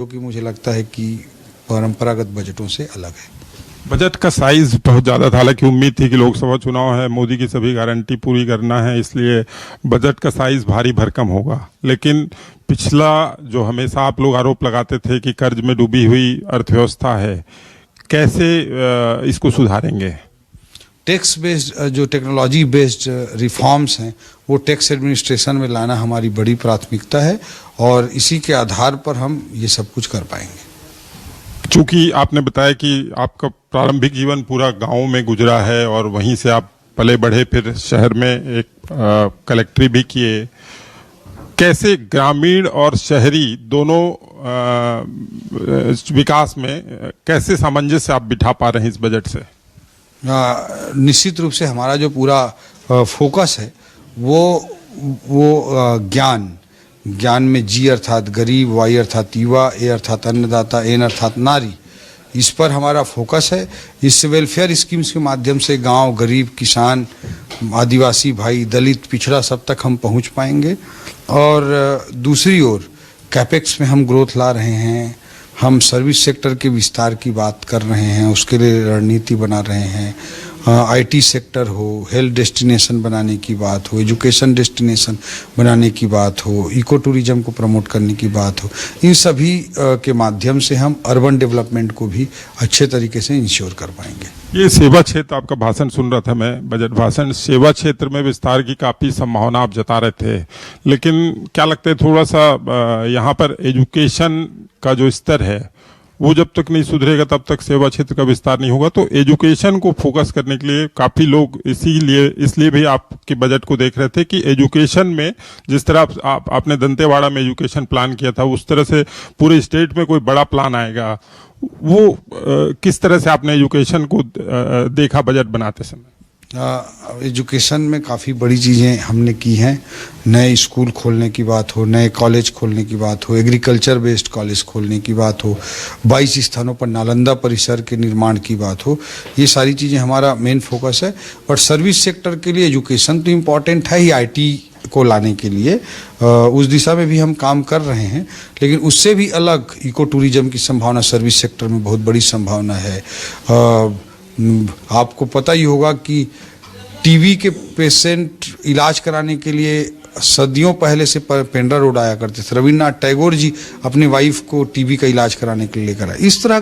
जो कि मुझे लगता है कि परंपरागत बजटों से अलग है। बजट का साइज बहुत ज़्यादा था, हालांकि उम्मीद थी कि लोकसभा चुनाव है, मोदी की सभी गारंटी पूरी करना है, इसलिए बजट का साइज भारी भरकम होगा। लेकिन पिछला जो हमेशा आप लोग आरोप लगाते थे कि कर्ज में डूबी हुई अर्थव्यवस्था है, कैसे इसको सुधारेंगे? टैक्स बेस्ड जो टेक्नोलॉजी बेस्ड रिफॉर्म्स हैं वो टैक्स एडमिनिस्ट्रेशन में लाना हमारी बड़ी प्राथमिकता है और इसी के आधार पर हम ये सब कुछ कर पाएंगे। चूंकि आपने बताया कि आपका प्रारंभिक जीवन पूरा गांव में गुजरा है और वहीं से आप पले बढ़े, फिर शहर में एक कलेक्ट्री भी किए, कैसे ग्रामीण और शहरी दोनों विकास में कैसे सामंजस्य आप बिठा पा रहे हैं इस बजट से? निश्चित रूप से हमारा जो पूरा फोकस है वो ज्ञान में जी अर्थात गरीब, वाई अर्थात युवा, ए अर्थात अन्नदाता, एन अर्थात नारी, इस पर हमारा फोकस है। इस वेलफेयर स्कीम्स के माध्यम से गांव, गरीब, किसान, आदिवासी भाई, दलित, पिछड़ा सब तक हम पहुंच पाएंगे। और दूसरी ओर कैपेक्स में हम ग्रोथ ला रहे हैं, हम सर्विस सेक्टर के विस्तार की बात कर रहे हैं, उसके लिए रणनीति बना रहे हैं। आईटी सेक्टर हो, हेल्थ डेस्टिनेशन बनाने की बात हो, एजुकेशन डेस्टिनेशन बनाने की बात हो, इको टूरिज्म को प्रमोट करने की बात हो, इन सभी के माध्यम से हम अर्बन डेवलपमेंट को भी अच्छे तरीके से इंश्योर कर पाएंगे। ये सेवा क्षेत्र, आपका भाषण सुन रहा था मैं, बजट भाषण, सेवा क्षेत्र में विस्तार की काफ़ी संभावना आप जता रहे थे, लेकिन क्या लगता है थोड़ा सा यहाँ पर एजुकेशन का जो स्तर है वो जब तक नहीं सुधरेगा तब तक सेवा क्षेत्र का विस्तार नहीं होगा। तो एजुकेशन को फोकस करने के लिए काफ़ी लोग इसलिए भी आपके बजट को देख रहे थे कि एजुकेशन में जिस तरह आपने दंतेवाड़ा में एजुकेशन प्लान किया था, उस तरह से पूरे स्टेट में कोई बड़ा प्लान आएगा। वो किस तरह से आपने एजुकेशन को देखा बजट बनाते समय? एजुकेशन में काफ़ी बड़ी चीज़ें हमने की हैं। नए स्कूल खोलने की बात हो, नए कॉलेज खोलने की बात हो, एग्रीकल्चर बेस्ड कॉलेज खोलने की बात हो, 22 स्थानों पर नालंदा परिसर के निर्माण की बात हो, ये सारी चीज़ें हमारा मेन फोकस है। बट सर्विस सेक्टर के लिए एजुकेशन तो इम्पॉर्टेंट है ही, आईटी को लाने के लिए उस दिशा में भी हम काम कर रहे हैं। लेकिन उससे भी अलग इको टूरिज्म की संभावना सर्विस सेक्टर में बहुत बड़ी संभावना है। आपको पता ही होगा कि टीबी के पेशेंट इलाज कराने के लिए सदियों पहले से पेंड्रा रोड आया करते थे। रविन्द्रनाथ टैगोर जी अपनी वाइफ को टीबी का इलाज कराने के लिए लेकर आए। इस तरह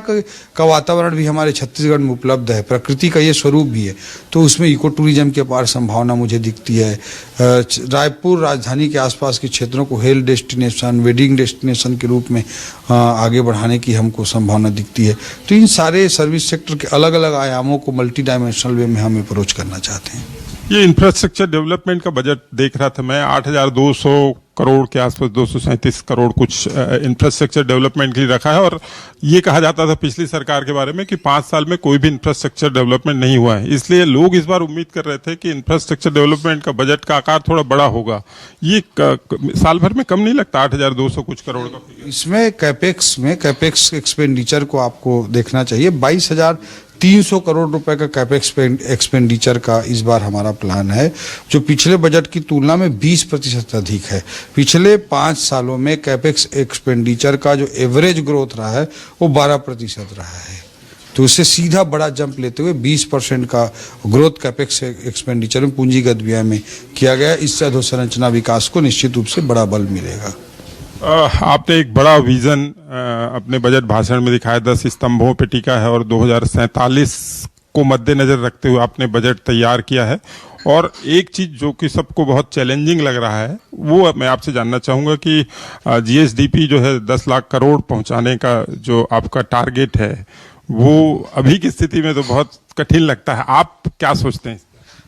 का वातावरण भी हमारे छत्तीसगढ़ में उपलब्ध है, प्रकृति का ये स्वरूप भी है, तो उसमें इको टूरिज्म की अपार संभावना मुझे दिखती है। रायपुर राजधानी के आसपास के क्षेत्रों को हेल्थ डेस्टिनेशन, वेडिंग डेस्टिनेशन के रूप में आगे बढ़ाने की हमको संभावना दिखती है। तो इन सारे सर्विस सेक्टर के अलग अलग आयामों को मल्टी डायमेंशनल वे में हम अप्रोच करना चाहते हैं। ये इंफ्रास्ट्रक्चर डेवलपमेंट का बजट देख रहा था मैं, 8,200 करोड़ के आसपास, 237 करोड़ कुछ इंफ्रास्ट्रक्चर डेवलपमेंट के लिए रखा है। और ये कहा जाता था पिछली सरकार के बारे में कि 5 साल में कोई भी इंफ्रास्ट्रक्चर डेवलपमेंट नहीं हुआ है, इसलिए लोग इस बार उम्मीद कर रहे थे कि इंफ्रास्ट्रक्चर डेवलपमेंट का बजट का आकार थोड़ा बड़ा होगा। ये साल भर में कम नहीं लगता 8,200 कुछ करोड़ का? इसमें कैपेक्स एक्सपेंडिचर को आपको देखना चाहिए। 22,300 करोड़ रुपए का कैपेक्स एक्सपेंडिचर का इस बार हमारा प्लान है, जो पिछले बजट की तुलना में 20% अधिक है। पिछले 5 सालों में कैपेक्स एक्सपेंडिचर का जो एवरेज ग्रोथ रहा है वो 12% रहा है। तो उससे सीधा बड़ा जंप लेते हुए 20% का ग्रोथ कैपेक्स एक्सपेंडिचर में पूंजीगत व्यय में किया गया। इससे अधोसंरचना विकास को निश्चित रूप से बड़ा बल मिलेगा। आपने एक बड़ा विजन अपने बजट भाषण में दिखाया, 10 स्तंभों पे टिका है और 2047 को मद्देनजर रखते हुए आपने बजट तैयार किया है। और एक चीज जो कि सबको बहुत चैलेंजिंग लग रहा है, वो मैं आपसे जानना चाहूँगा कि जीएसडीपी जो है 10 लाख करोड़ पहुँचाने का जो आपका टारगेट है, वो अभी की स्थिति में तो बहुत कठिन लगता है। आप क्या सोचते हैं?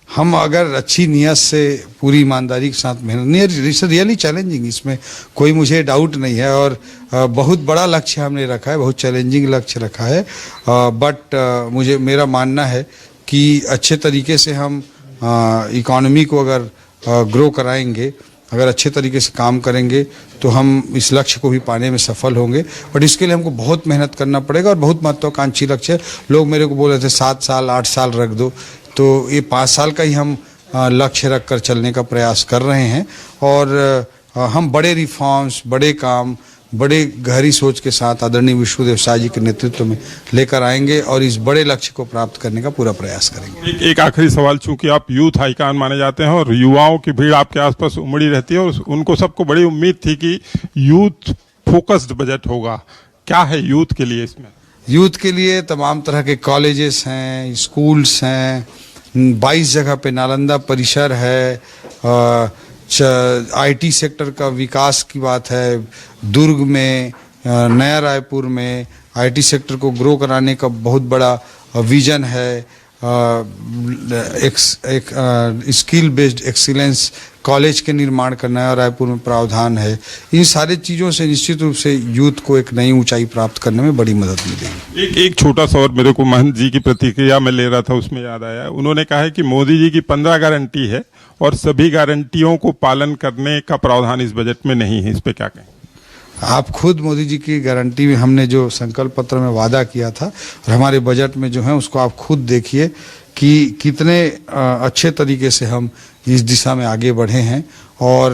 हम अगर अच्छी नियत से पूरी ईमानदारी के साथ मेहनत, इट्स रियली चैलेंजिंग, इसमें कोई मुझे डाउट नहीं है। और बहुत बड़ा लक्ष्य हमने रखा है, बहुत चैलेंजिंग लक्ष्य रखा है। बट मेरा मानना है कि अच्छे तरीके से हम इकोनॉमी को अगर ग्रो कराएंगे, अगर अच्छे तरीके से काम करेंगे तो हम इस लक्ष्य को भी पाने में सफल होंगे। बट इसके लिए हमको बहुत मेहनत करना पड़ेगा और बहुत महत्वाकांक्षी लक्ष्य है। लोग मेरे को बोल रहे थे 7 साल 8 साल रख दो, तो ये 5 साल का ही हम लक्ष्य रख कर चलने का प्रयास कर रहे हैं। और हम बड़े रिफॉर्म्स, बड़े काम बड़े गहरी सोच के साथ आदरणीय विष्णुदेव साय जी के नेतृत्व में लेकर आएंगे और इस बड़े लक्ष्य को प्राप्त करने का पूरा प्रयास करेंगे। एक आखिरी सवाल, चूंकि आप यूथ आइकॉन माने जाते हैं और युवाओं की भीड़ आपके आसपास उमड़ी रहती है और उनको सबको बड़ी उम्मीद थी कि यूथ फोकस्ड बजट होगा, क्या है यूथ के लिए इसमें? यूथ के लिए तमाम तरह के कॉलेजेस हैं, स्कूल्स हैं, 22 जगह पे नालंदा परिसर है, आईटी सेक्टर का विकास की बात है, दुर्ग में, नया रायपुर में आईटी सेक्टर को ग्रो कराने का बहुत बड़ा विजन है, एक स्किल बेस्ड एक्सीलेंस कॉलेज के निर्माण करना है और रायपुर में प्रावधान है। इन सारी चीज़ों से निश्चित रूप से यूथ को एक नई ऊंचाई प्राप्त करने में बड़ी मदद मिलेगी। एक छोटा सा और मेरे को महंत जी की प्रतिक्रिया में ले रहा था, उसमें याद आया, उन्होंने कहा है कि मोदी जी की 15 गारंटी है और सभी गारंटियों को पालन करने का प्रावधान इस बजट में नहीं है, इस पे क्या कहें? आप खुद मोदी जी की गारंटी में हमने जो संकल्प पत्र में वादा किया था और हमारे बजट में जो है उसको आप खुद देखिए कि कितने अच्छे तरीके से हम इस दिशा में आगे बढ़े हैं और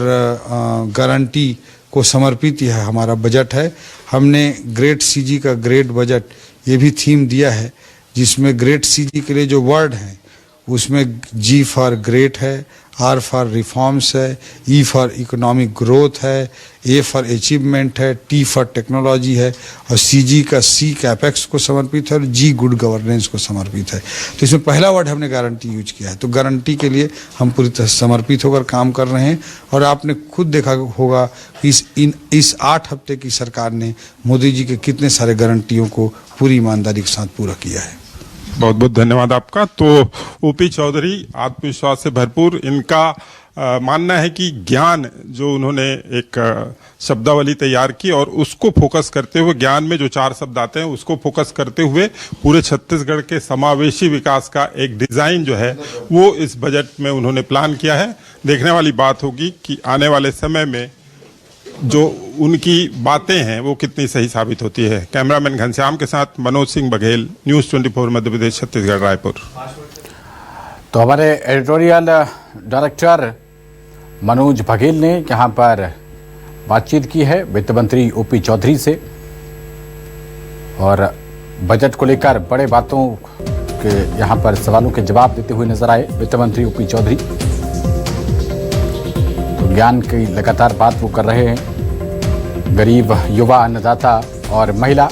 गारंटी को समर्पित यह हमारा बजट है। हमने ग्रेट सीजी का ग्रेट बजट ये भी थीम दिया है, जिसमें ग्रेट सीजी के लिए जो वर्ड हैं उसमें जी फॉर ग्रेट है, आर फॉर रिफॉर्म्स है, ई फॉर इकोनॉमिक ग्रोथ है, ए फॉर अचीवमेंट है, टी फॉर टेक्नोलॉजी है और सी जी का सी कैपेक्स को समर्पित है और जी गुड गवर्नेंस को समर्पित है। तो इसमें पहला वर्ड हमने गारंटी यूज किया है। तो गारंटी के लिए हम पूरी तरह समर्पित होकर काम कर रहे हैं और आपने खुद देखा होगा कि इस 8 हफ्ते की सरकार ने मोदी जी के कितने सारे गारंटियों को पूरी ईमानदारी के साथ पूरा किया है। बहुत बहुत धन्यवाद आपका। तो ओपी चौधरी आत्मविश्वास से भरपूर, इनका मानना है कि ज्ञान जो उन्होंने एक शब्दावली तैयार की और उसको फोकस करते हुए, ज्ञान में जो 4 शब्द आते हैं उसको फोकस करते हुए पूरे छत्तीसगढ़ के समावेशी विकास का एक डिजाइन जो है वो इस बजट में उन्होंने प्लान किया है। देखने वाली बात होगी कि आने वाले समय में जो उनकी बातें हैं वो कितनी सही साबित होती है। कैमरामैन घनश्याम के साथ मनोज सिंह बघेल, न्यूज़ 24 मध्य प्रदेश, छत्तीसगढ़, रायपुर। तो हमारे एडिटोरियल डायरेक्टर मनोज बघेल ने यहाँ पर बातचीत की है वित्त मंत्री ओपी चौधरी से और बजट को लेकर बड़े बातों के यहाँ पर सवालों के जवाब देते हुए नजर आए वित्त मंत्री ओपी चौधरी। ज्ञान की लगातार बात वो कर रहे हैं, गरीब, युवा, अन्नदाता और महिला